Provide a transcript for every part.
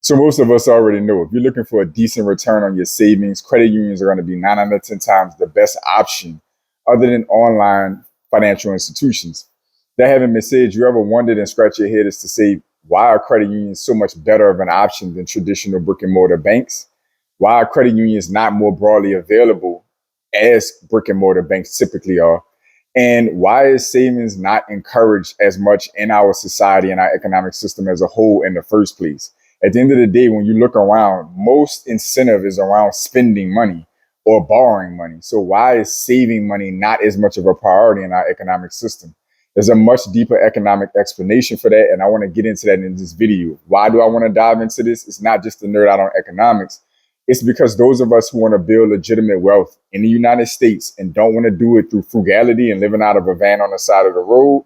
So most of us already know if you're looking for a decent return on your savings, credit unions are going to be 9 out of 10 times the best option other than online financial institutions. That having been said, you ever wondered and scratch your head as to say, why are credit unions so much better of an option than traditional brick and mortar banks? Why are credit unions not more broadly available as brick and mortar banks typically are? And why is savings not encouraged as much in our society and our economic system as a whole in the first place? At the end of the day, when you look around, most incentive is around spending money or borrowing money. So why is saving money not as much of a priority in our economic system? There's a much deeper economic explanation for that, and I want to get into that in this video. Why do I want to dive into this? It's not just to nerd out on economics. It's because those of us who want to build legitimate wealth in the United States and don't want to do it through frugality and living out of a van on the side of the road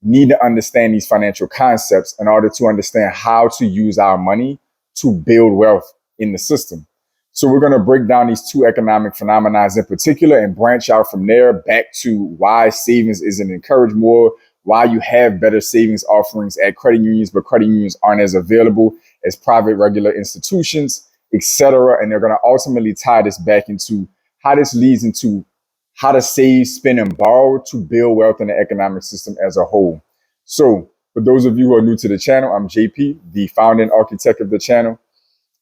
need to understand these financial concepts in order to understand how to use our money to build wealth in the system. So we're going to break down these two economic phenomena in particular and branch out from there back to why savings isn't encouraged more, why you have better savings offerings at credit unions, but credit unions aren't as available as private regular institutions, etc. And they're going to ultimately tie this back into how this leads into how to save, spend, and borrow to build wealth in the economic system as a whole. So for those of you who are new to the channel, I'm JP, the founding architect of the channel.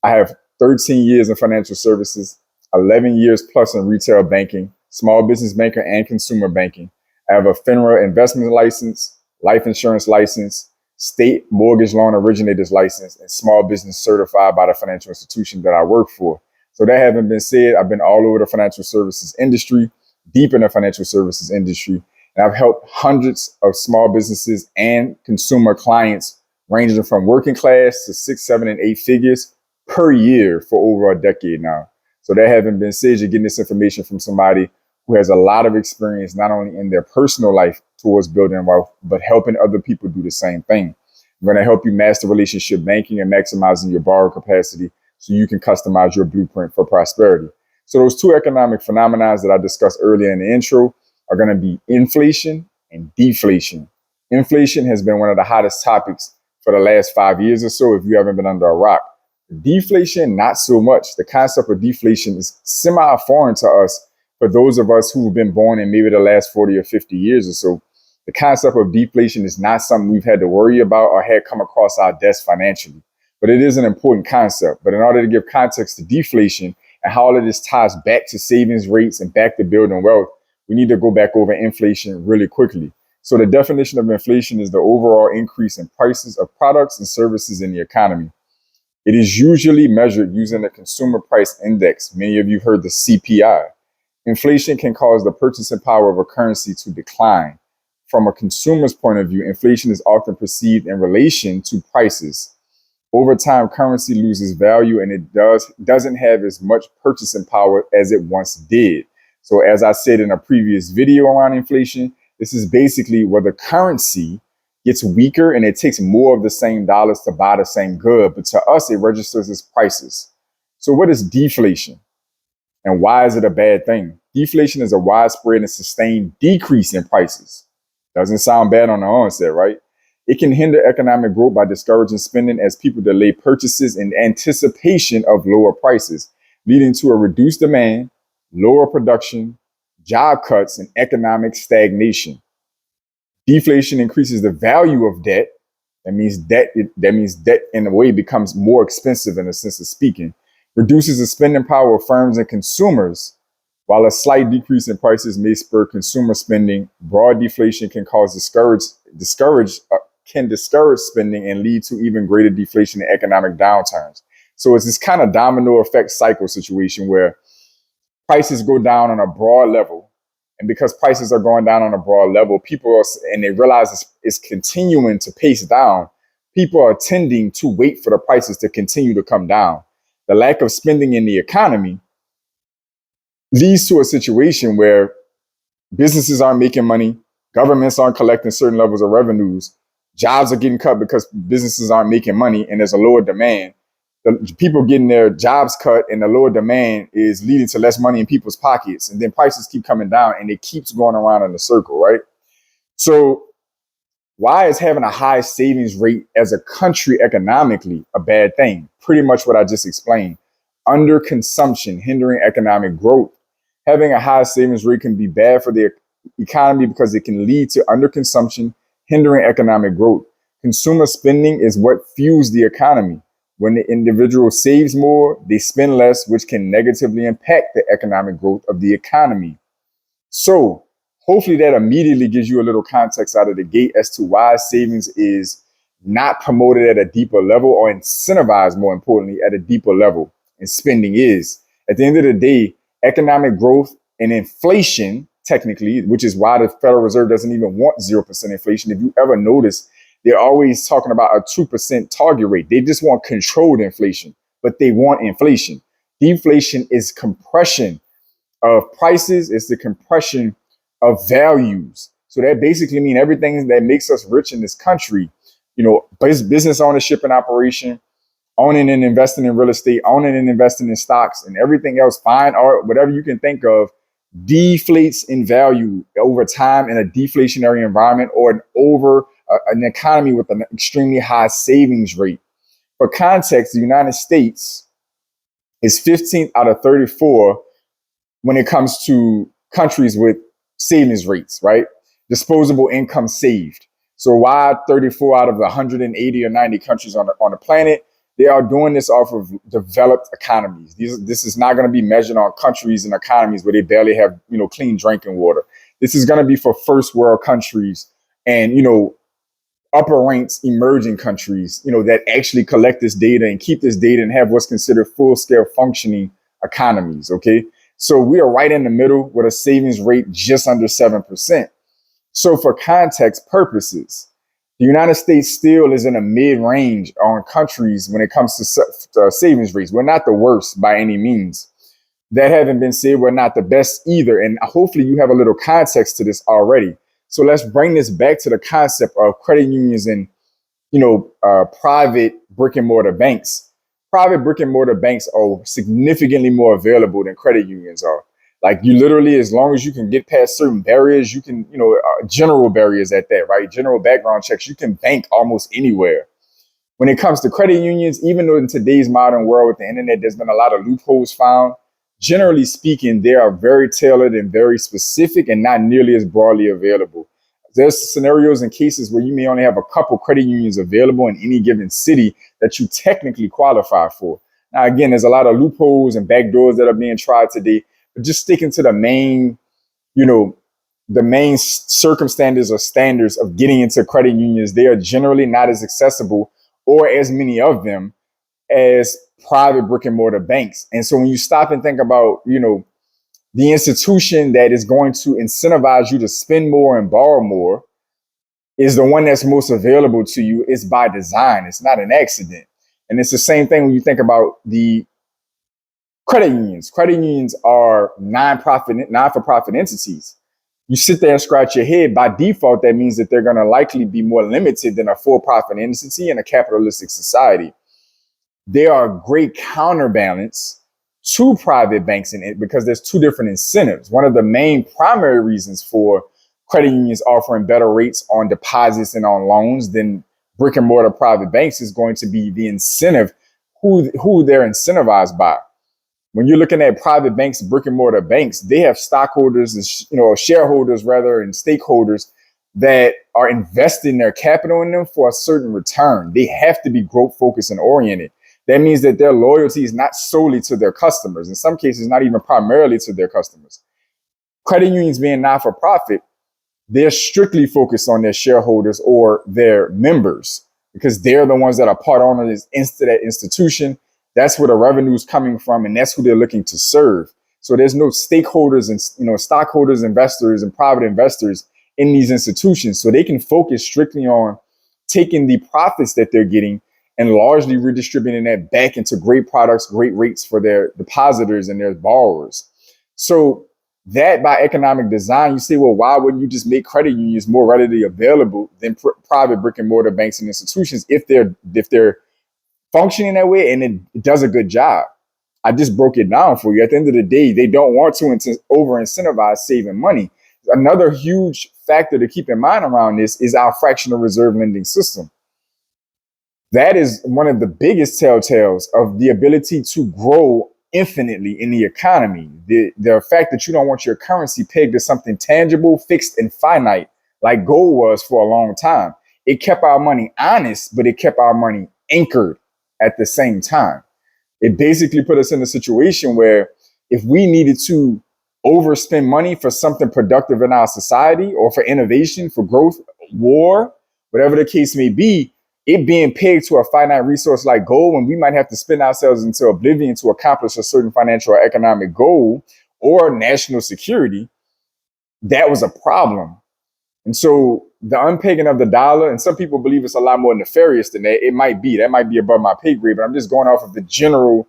I have 13 years in financial services, 11 years plus in retail banking, small business banker, and consumer banking. I have a FINRA investment license, life insurance license, state mortgage loan originators license, and small business certified by the financial institution that I work for. So that having been said, I've been all over the financial services industry, deep in the financial services industry, and I've helped hundreds of small businesses and consumer clients ranging from working class to 6, 7, and 8 figures per year for over a decade now. So that having been said, you're getting this information from somebody who has a lot of experience, not only in their personal life towards building wealth, but helping other people do the same thing. I'm going to help you master relationship banking and maximizing your borrow capacity so you can customize your blueprint for prosperity. So those two economic phenomena that I discussed earlier in the intro are going to be inflation and deflation. Inflation has been one of the hottest topics for the last 5 years or so if you haven't been under a rock. Deflation, not so much. The concept of deflation is semi-foreign to us for those of us who've been born in maybe the last 40 or 50 years or so. The concept of deflation is not something we've had to worry about or had come across our desk financially, but it is an important concept. But in order to give context to deflation and how all of this ties back to savings rates and back to building wealth, we need to go back over inflation really quickly. So the definition of inflation is the overall increase in prices of products and services in the economy. It is usually measured using the consumer price index. Many of you heard the CPI. Inflation can cause the purchasing power of a currency to decline. From a consumer's point of view, inflation is often perceived in relation to prices. Over time, currency loses value and it doesn't have as much purchasing power as it once did. So as I said in a previous video around inflation, this is basically where the currency gets weaker and it takes more of the same dollars to buy the same good. But to us, it registers as prices. So what is deflation? And why is it a bad thing? Deflation is a widespread and sustained decrease in prices. Doesn't sound bad on the onset, right? It can hinder economic growth by discouraging spending as people delay purchases in anticipation of lower prices, leading to a reduced demand, lower production, job cuts, and economic stagnation. Deflation increases the value of debt. That means debt in a way becomes more expensive in a sense of speaking, reduces the spending power of firms and consumers. While a slight decrease in prices may spur consumer spending, broad deflation can discourage spending and lead to even greater deflation and economic downturns. So it's this kind of domino effect cycle situation where prices go down on a broad level. And because prices are going down on a broad level, and they realize it's continuing to pace down, people are tending to wait for the prices to continue to come down. The lack of spending in the economy leads to a situation where businesses aren't making money, governments aren't collecting certain levels of revenues, jobs are getting cut because businesses aren't making money and there's a lower demand. The people getting their jobs cut and the lower demand is leading to less money in people's pockets. And then prices keep coming down and it keeps going around in a circle, right? So Why is having a high savings rate as a country economically a bad thing? Pretty much what I just explained. Under consumption, hindering economic growth. Having a high savings rate can be bad for the economy because it can lead to underconsumption, hindering economic growth. Consumer spending is what fuels the economy. When the individual saves more, they spend less, which can negatively impact the economic growth of the economy. So, hopefully, that immediately gives you a little context out of the gate as to why savings is not promoted at a deeper level or incentivized, more importantly, at a deeper level. And spending is. At the end of the day, economic growth and inflation, technically, which is why the Federal Reserve doesn't even want 0% inflation. If you ever notice, they're always talking about a 2% target rate. They just want controlled inflation, but they want inflation. Deflation is compression of prices, it's the compression of values. So that basically means everything that makes us rich in this country, business ownership and operation, owning and investing in real estate, owning and investing in stocks, and everything else, fine art, whatever you can think of, deflates in value over time in a deflationary environment or an economy with an extremely high savings rate. For context, the United States is 15th out of 34 when it comes to countries with savings rates, right? Disposable income saved. So why 34 out of the 180 or 90 countries on the planet? They are doing this off of developed economies. This is not going to be measured on countries and economies where they barely have, clean drinking water. This is going to be for first world countries and, upper ranks emerging countries, that actually collect this data and keep this data and have what's considered full scale functioning economies. Okay. So we are right in the middle with a savings rate just under 7%. So for context purposes, the United States still is in a mid-range on countries when it comes to savings rates. We're not the worst by any means. That having been said, we're not the best either. And hopefully you have a little context to this already. So let's bring this back to the concept of credit unions and, private brick and mortar banks. Private brick and mortar banks are significantly more available than credit unions are. Like you literally, as long as you can get past certain barriers, you can, general barriers at that, right? General background checks, you can bank almost anywhere. When it comes to credit unions, even though in today's modern world with the internet, there's been a lot of loopholes found, generally speaking, they are very tailored and very specific and not nearly as broadly available. There's scenarios and cases where you may only have a couple credit unions available in any given city that you technically qualify for. Now, again, there's a lot of loopholes and backdoors that are being tried today, but just sticking to the main, the main circumstances or standards of getting into credit unions, they are generally not as accessible or as many of them as private brick and mortar banks. And so when you stop and think about, the institution that is going to incentivize you to spend more and borrow more is the one that's most available to you. It's by design. It's not an accident. And it's the same thing when you think about the credit unions. Credit unions are non-for-profit entities. You sit there and scratch your head. By default, that means that they're going to likely be more limited than a for-profit entity in a capitalistic society. They are a great counterbalance to private banks in it because there's two different incentives. One of the main primary reasons for credit unions offering better rates on deposits and on loans than brick and mortar private banks is going to be the incentive, who they're incentivized by. When you're looking at private banks, brick and mortar banks, they have stockholders and shareholders rather and stakeholders that are investing their capital in them for a certain return. They have to be growth focused and oriented. That means that their loyalty is not solely to their customers, in some cases, not even primarily to their customers. Credit unions being not-for-profit, they're strictly focused on their shareholders or their members because they're the ones that are part owners into that institution. That's where the revenue is coming from, and that's who they're looking to serve. So there's no stakeholders and stockholders, investors, and private investors in these institutions. So they can focus strictly on taking the profits that they're getting and largely redistributing that back into great products, great rates for their depositors and their borrowers. So that by economic design, you say, well, why wouldn't you just make credit unions more readily available than private brick and mortar banks and institutions if they're functioning that way and it does a good job? I just broke it down for you. At the end of the day, they don't want to over incentivize saving money. another huge factor to keep in mind around this is our fractional reserve lending system. That is one of the biggest telltales of the ability to grow infinitely in the economy. The fact that you don't want your currency pegged to something tangible, fixed, and finite, like gold was for a long time. It kept our money honest, but it kept our money anchored at the same time. It basically put us in a situation where if we needed to overspend money for something productive in our society or for innovation, for growth, war, whatever the case may be, it being pegged to a finite resource like gold, when we might have to spend ourselves into oblivion to accomplish a certain financial or economic goal or national security, that was a problem. And so the unpegging of the dollar, and some people believe it's a lot more nefarious than that. It might be. That might be above my pay grade, but I'm just going off of the general,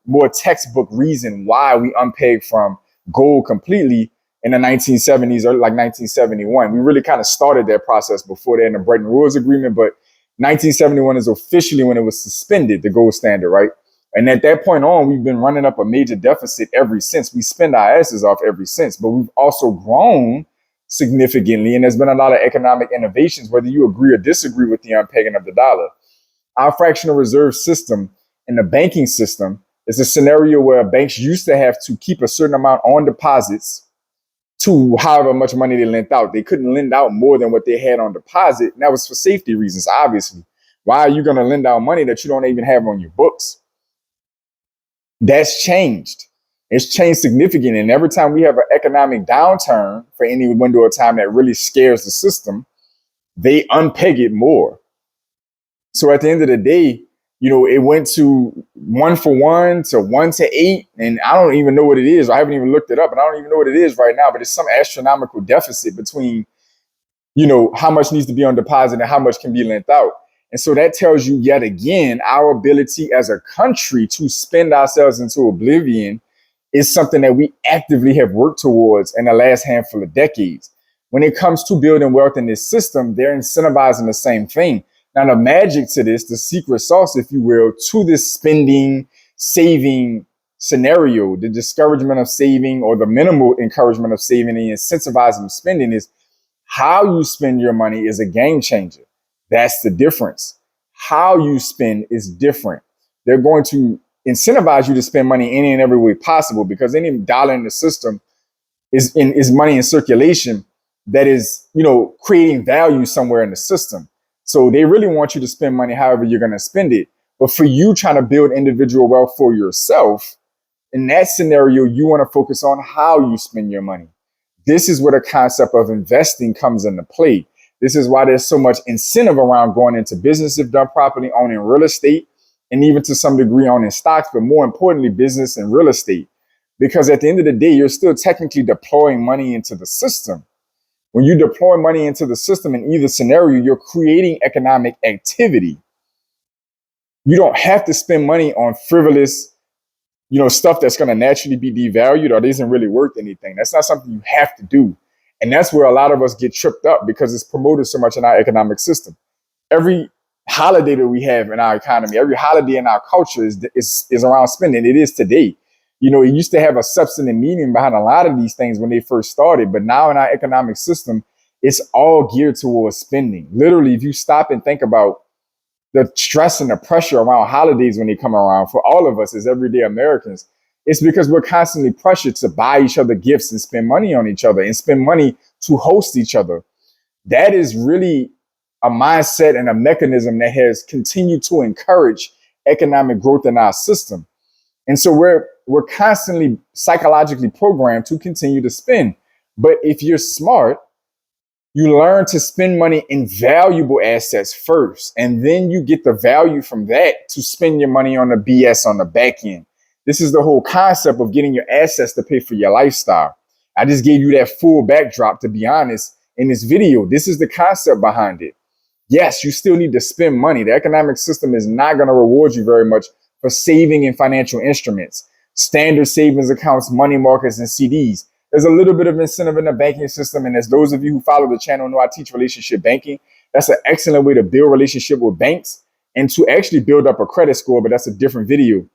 more textbook reason why we unpegged from gold completely in the 1970s or like 1971. We really kind of started that process before that in the Bretton Woods Agreement, but 1971 is officially when it was suspended, the gold standard, right? And at that point on, we've been running up a major deficit ever since. We spend our asses off ever since, but we've also grown significantly. And there's been a lot of economic innovations, whether you agree or disagree with the unpegging of the dollar. Our fractional reserve system in the banking system is a scenario where banks used to have to keep a certain amount on deposits to however much money they lent out. They couldn't lend out more than what they had on deposit. And that was for safety reasons, obviously. Why are you going to lend out money that you don't even have on your books? That's changed. It's changed significantly. And every time we have an economic downturn for any window of time that really scares the system, they unpeg it more. So at the end of the day, it went to 1-for-1 to 1-to-8. And I don't even know what it is. I haven't even looked it up, and I don't even know what it is right now, but it's some astronomical deficit between, how much needs to be on deposit and how much can be lent out. And so that tells you yet again, our ability as a country to spend ourselves into oblivion is something that we actively have worked towards in the last handful of decades. When it comes to building wealth in this system, they're incentivizing the same thing. Now, the magic to this, the secret sauce, if you will, to this spending, saving scenario, the discouragement of saving or the minimal encouragement of saving and incentivizing spending, is how you spend your money is a game changer. That's the difference. How you spend is different. They're going to incentivize you to spend money any and every way possible, because any dollar in the system is money in circulation that is, creating value somewhere in the system. So they really want you to spend money however you're going to spend it. But for you trying to build individual wealth for yourself, in that scenario, you want to focus on how you spend your money. This is where the concept of investing comes into play. This is why there's so much incentive around going into business if done properly, owning real estate, and even to some degree owning stocks, but more importantly, business and real estate. Because at the end of the day, you're still technically deploying money into the system. When you deploy money into the system in either scenario, you're creating economic activity. You don't have to spend money on frivolous, stuff that's going to naturally be devalued or isn't really worth anything. That's not something you have to do. And that's where a lot of us get tripped up, because it's promoted so much in our economic system. Every holiday that we have in our economy, every holiday in our culture is around spending. It is today. It used to have a substantive meaning behind a lot of these things when they first started, but now in our economic system, it's all geared towards spending. Literally, if you stop and think about the stress and the pressure around holidays when they come around for all of us as everyday Americans, it's because we're constantly pressured to buy each other gifts and spend money on each other and spend money to host each other. That is really a mindset and a mechanism that has continued to encourage economic growth in our system. And so we're constantly psychologically programmed to continue to spend. But if you're smart, you learn to spend money in valuable assets first, and then you get the value from that to spend your money on the BS on the back end. This is the whole concept of getting your assets to pay for your lifestyle. I just gave you that full backdrop, to be honest, in this video. This is the concept behind it. Yes, you still need to spend money. The economic system is not going to reward you very much for saving in financial instruments, standard savings accounts, money markets, and CDs. There's a little bit of incentive in the banking system. And as those of you who follow the channel know, I teach relationship banking. That's an excellent way to build relationship with banks and to actually build up a credit score. But that's a different video.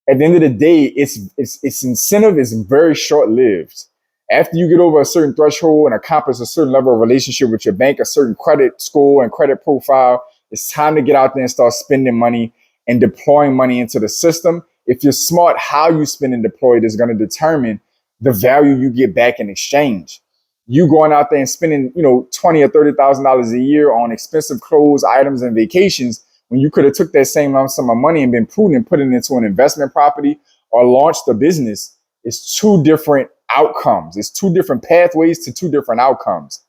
At the end of the day, its incentive is very short-lived. After you get over a certain threshold and accomplish a certain level of relationship with your bank, a certain credit score and credit profile, it's time to get out there and start spending money and deploying money into the system. If you're smart, how you spend and deploy it is going to determine the value you get back in exchange. You going out there and spending, $20,000 or $30,000 a year on expensive clothes, items, and vacations, when you could have took that same lump sum of money and been prudent and put it into an investment property or launched a business, it's two different outcomes. It's two different pathways to two different outcomes.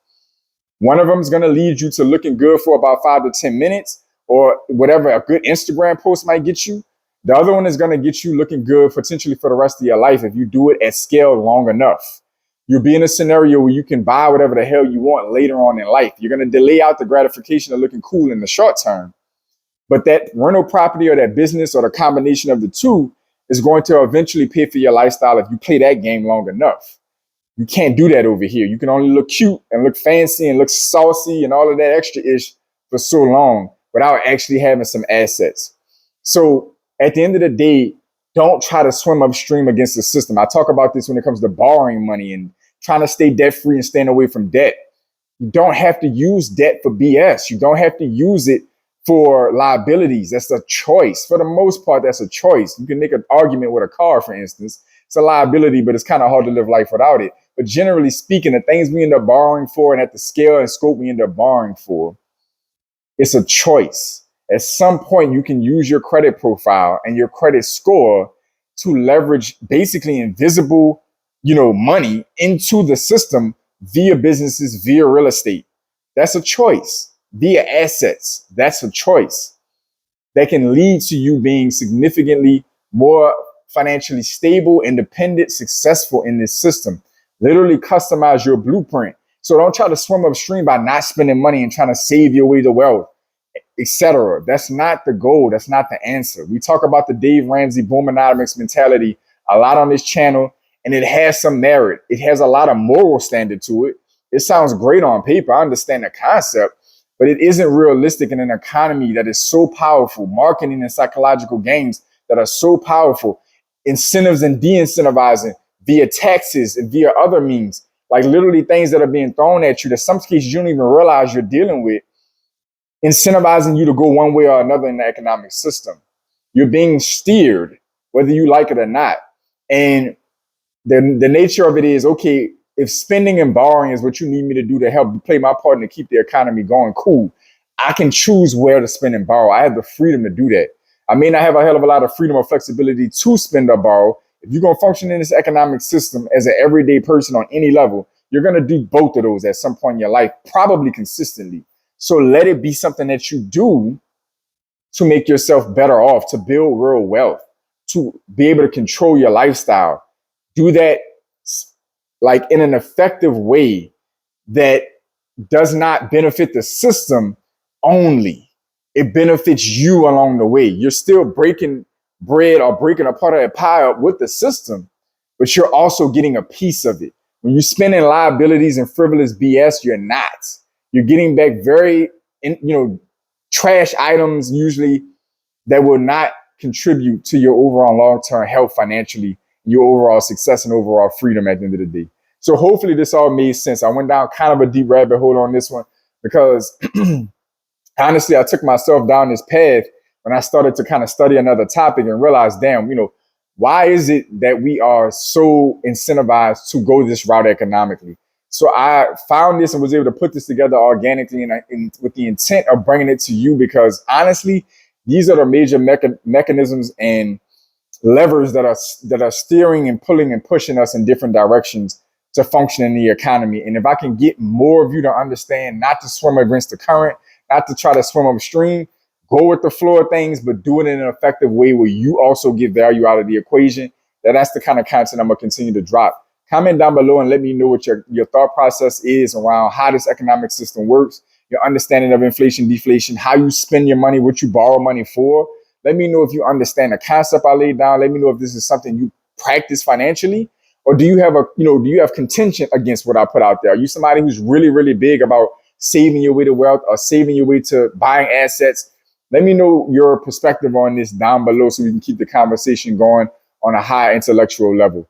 One of them is going to lead you to looking good for about 5 to 10 minutes or whatever a good Instagram post might get you. The other one is going to get you looking good potentially for the rest of your life if you do it at scale long enough. You'll be in a scenario where you can buy whatever the hell you want later on in life. You're going to delay out the gratification of looking cool in the short term. But that rental property or that business or the combination of the two is going to eventually pay for your lifestyle if you play that game long enough. You can't do that over here. You can only look cute and look fancy and look saucy and all of that extra ish for so long without actually having some assets. So at the end of the day, don't try to swim upstream against the system. I talk about this when it comes to borrowing money and trying to stay debt free and staying away from debt. You don't have to use debt for BS. You don't have to use it for liabilities. That's a choice. For the most part, that's a choice. You can make an argument with a car, for instance. It's a liability, but it's kind of hard to live life without it. But generally speaking, the things we end up borrowing for and at the scale and scope we end up borrowing for, it's a choice. At some point, you can use your credit profile and your credit score to leverage basically invisible, money into the system via businesses, via real estate. That's a choice. Via assets, that's a choice that can lead to you being significantly more financially stable, independent, successful in this system. Literally customize your blueprint. So don't try to swim upstream by not spending money and trying to save your way to wealth, etc. That's not the goal. That's not the answer. We talk about the Dave Ramsey Boomenomics mentality a lot on this channel, and it has some merit. It has a lot of moral standard to it. It sounds great on paper. I understand the concept, but it isn't realistic in an economy that is so powerful, marketing and psychological games that are so powerful, incentives and de-incentivizing via taxes and via other means, like literally things that are being thrown at you that some cases you don't even realize you're dealing with, incentivizing you to go one way or another in the economic system. You're being steered, whether you like it or not. And the nature of it is, okay, if spending and borrowing is what you need me to do to help play my part and to keep the economy going, cool. I can choose where to spend and borrow. I have the freedom to do that. I may not have a hell of a lot of freedom or flexibility to spend or borrow. If you're going to function in this economic system as an everyday person on any level, you're going to do both of those at some point in your life, probably consistently. So let it be something that you do to make yourself better off, to build real wealth, to be able to control your lifestyle. Do that like in an effective way that does not benefit the system only. It benefits you along the way. You're still breaking bread or breaking a part of that pie up with the system, but you're also getting a piece of it. When you're spending liabilities and frivolous BS, you're not. You're getting back very, trash items usually that will not contribute to your overall long-term health financially, your overall success and overall freedom at the end of the day. So hopefully this all made sense. I went down kind of a deep rabbit hole on this one because honestly, I took myself down this path when I started to kind of study another topic and realized, damn, why is it that we are so incentivized to go this route economically? So I found this and was able to put this together organically and with the intent of bringing it to you because honestly, these are the major mechanisms and levers that are steering and pulling and pushing us in different directions to function in the economy. And if I can get more of you to understand not to swim against the current, not to try to swim upstream, go with the flow of things, but do it in an effective way where you also get value out of the equation, that's the kind of content I'm going to continue to drop. Comment down below and let me know what your thought process is around how this economic system works, your understanding of inflation, deflation, how you spend your money, what you borrow money for. Let me know if you understand the concept I laid down. Let me know if this is something you practice financially, or do you have contention against what I put out there? Are you somebody who's really, really big about saving your way to wealth or saving your way to buying assets? Let me know your perspective on this down below so we can keep the conversation going on a high intellectual level.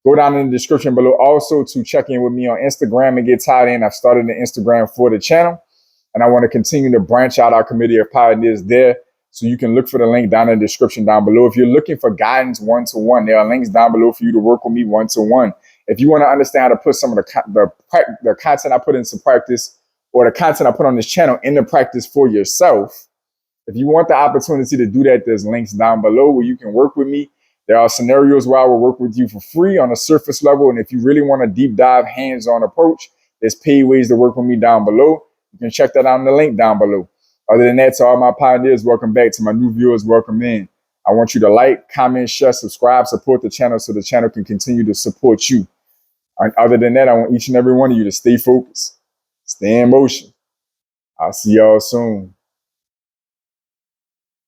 Go down in the description below also to check in with me on Instagram and get tied in. I've started an Instagram for the channel, and I want to continue to branch out our committee of pioneers there. So you can look for the link down in the description down below. If you're looking for guidance one-to-one, there are links down below for you to work with me one-to-one. If you want to understand how to put some of the content I put into practice, or the content I put on this channel into practice for yourself, if you want the opportunity to do that, there's links down below where you can work with me. There are scenarios where I will work with you for free on a surface level. And if you really want a deep dive, hands-on approach, there's paid ways to work with me down below. You can check that out in the link down below. Other than that, to all my pioneers, welcome back. To my new viewers, welcome in. I want you to like, comment, share, subscribe, support the channel so the channel can continue to support you. And other than that, I want each and every one of you to stay focused, stay in motion. I'll see y'all soon.